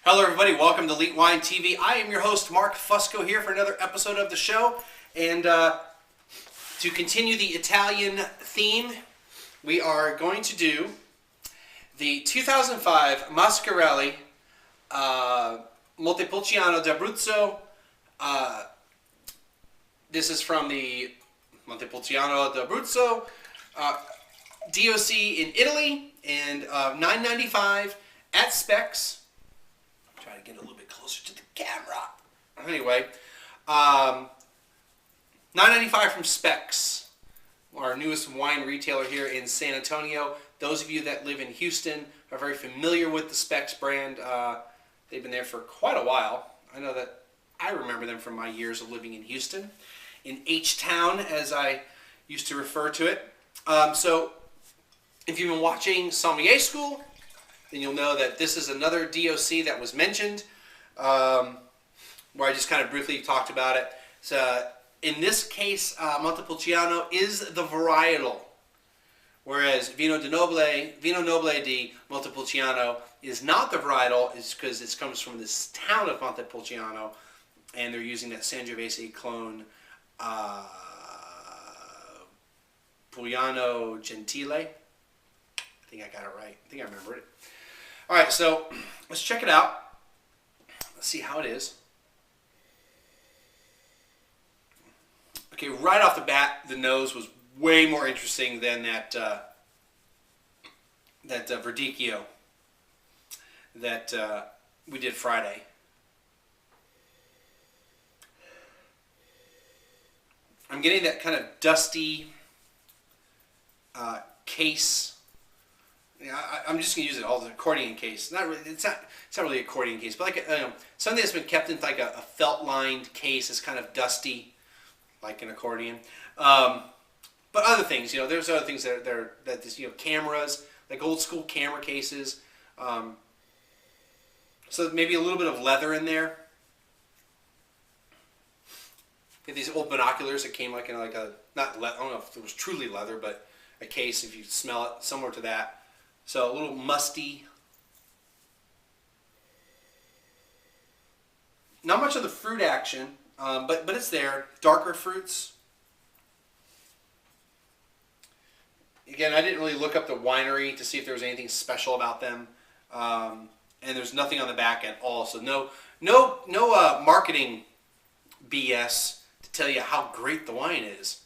Hello everybody, welcome to Elite Wine TV. I am your host Mark Fusco here for another episode of the show. And to continue the Italian theme, we are going to do the 2005 Masciarelli Montepulciano d'Abruzzo. This is from the Montepulciano d'Abruzzo DOC in Italy, and $9.95 at Specs. Try to get a little bit closer to the camera. Anyway, $9.95 from Specs, our newest wine retailer here in San Antonio. Those of you that live in Houston are very familiar with the Specs brand. They've been there for quite a while. I know that I remember them from my years of living in Houston, in H-Town, as I used to refer to it. So if you've been watching Sommelier School, then you'll know that this is another DOC that was mentioned, where I just kind of briefly talked about it. So in this case, Montepulciano is the varietal, whereas Vino Nobile di Montepulciano is not the varietal. It's because it comes from this town of Montepulciano, and they're using that Sangiovese clone, Pugliano Gentile. I think I got it right. I think I remembered it. All right, so let's check it out. Let's see how it is. Okay, right off the bat, the nose was way more interesting than that Verdicchio that we did Friday. I'm getting that kind of dusty case. Yeah, I'm just gonna use it all the accordion case. It's not really an accordion case, but like something that's been kept in like a felt-lined case is kind of dusty, like an accordion. But other things, there's other things that cameras, like old school camera cases. So maybe a little bit of leather in there. Get these old binoculars that came like in like a I don't know if it was truly leather, but a case, if you smell it, similar to that. So a little musty. Not much of the fruit action, but it's there. Darker fruits. Again, I didn't really look up the winery to see if there was anything special about them, and there's nothing on the back at all. So no marketing BS to tell you how great the wine is.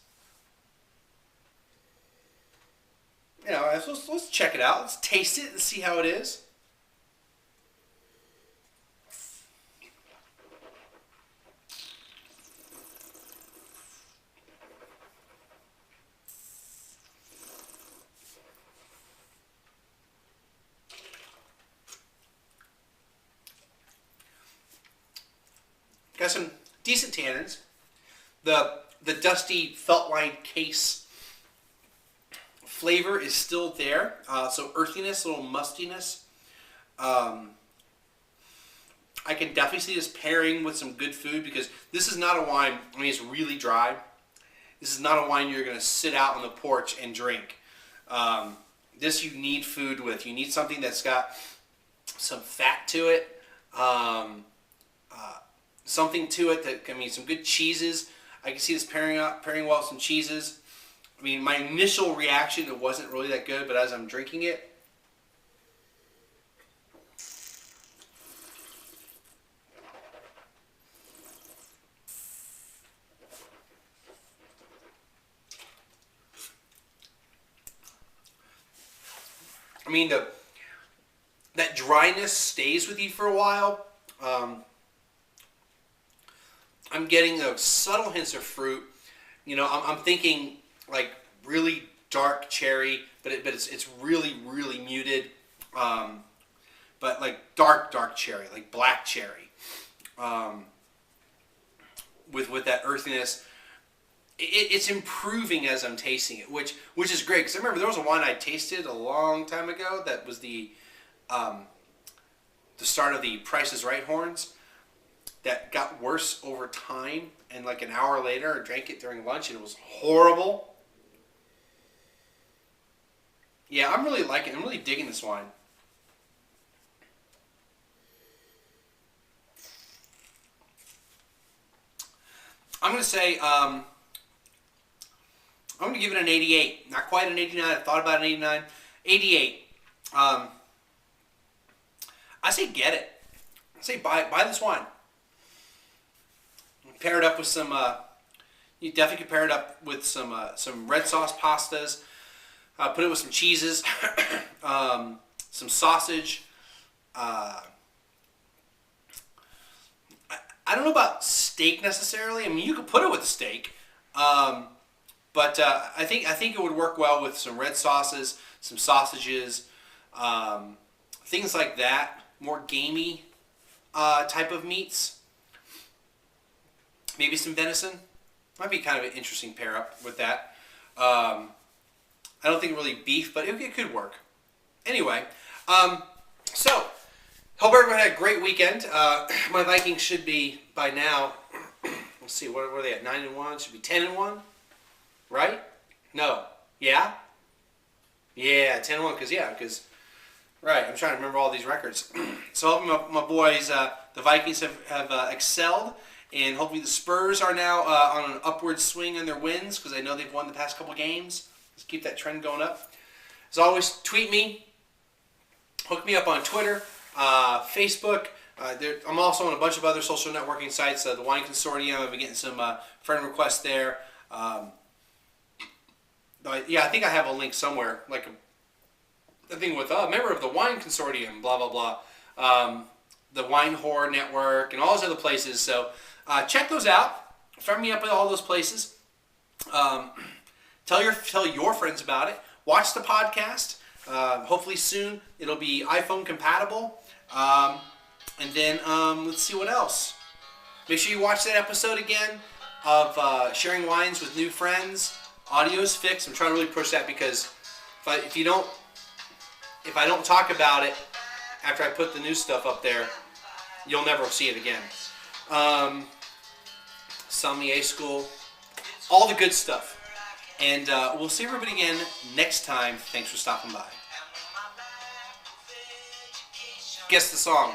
Let's check it out. Let's taste it and see how it is. Got some decent tannins. The dusty felt-lined case flavor is still there, so earthiness, a little mustiness. I can definitely see this pairing with some good food, because this is not a wine, it's really dry. This is not a wine you're going to sit out on the porch and drink. This you need food with. You need something that's got some fat to it, something to it that, some good cheeses. I can see this pairing well with some cheeses. My initial reaction, it wasn't really that good, but as I'm drinking it, that dryness stays with you for a while. I'm getting those subtle hints of fruit. I'm thinking like really dark cherry, but it's really, really muted. But like dark cherry, like black cherry, with that earthiness. It's improving as I'm tasting it, which is great, because I remember there was a wine I tasted a long time ago that was the start of the Price is Right horns, that got worse over time, and like an hour later I drank it during lunch and it was horrible. Yeah, I'm really liking it. I'm really digging this wine. I'm going to say, I'm going to give it an 88. Not quite an 89. I thought about an 89. 88. I say get it. I say buy this wine. Pair it up with some. You definitely could pair it up with some red sauce pastas. Put it with some cheeses, some sausage. I don't know about steak necessarily. I mean, you could put it with steak, but I think it would work well with some red sauces, some sausages, things like that. More gamey type of meats. Maybe some venison. Might be kind of an interesting pair up with that. I don't think really beef, but it could work. Anyway, so hope everyone had a great weekend. My Vikings should be by now. Let's see, what are they at? 9-1. Should be 10-1, right? No. Yeah. Yeah, 10-1. Because right. I'm trying to remember all these records. So hopefully my boys, the Vikings have excelled. And hopefully the Spurs are now on an upward swing in their wins because I know they've won the past couple games. Let's keep that trend going up. As always, tweet me. Hook me up on Twitter, Facebook. I'm also on a bunch of other social networking sites. The Wine Consortium, I've been getting some friend requests there. Yeah, I think I have a link somewhere, like a thing with a member of the Wine Consortium, blah, blah, blah. The Wine Whore Network, and all those other places. So check those out. Friend me up at all those places. Tell your friends about it. Watch the podcast. Hopefully soon it'll be iPhone compatible. And then let's see what else. Make sure you watch that episode again of sharing wines with new friends. Audio's fixed. I'm trying to really push that because if I don't talk about it after I put the new stuff up there, you'll never see it again. Sommelier school, all the good stuff. And we'll see everybody again next time. Thanks for stopping by. Guess the song.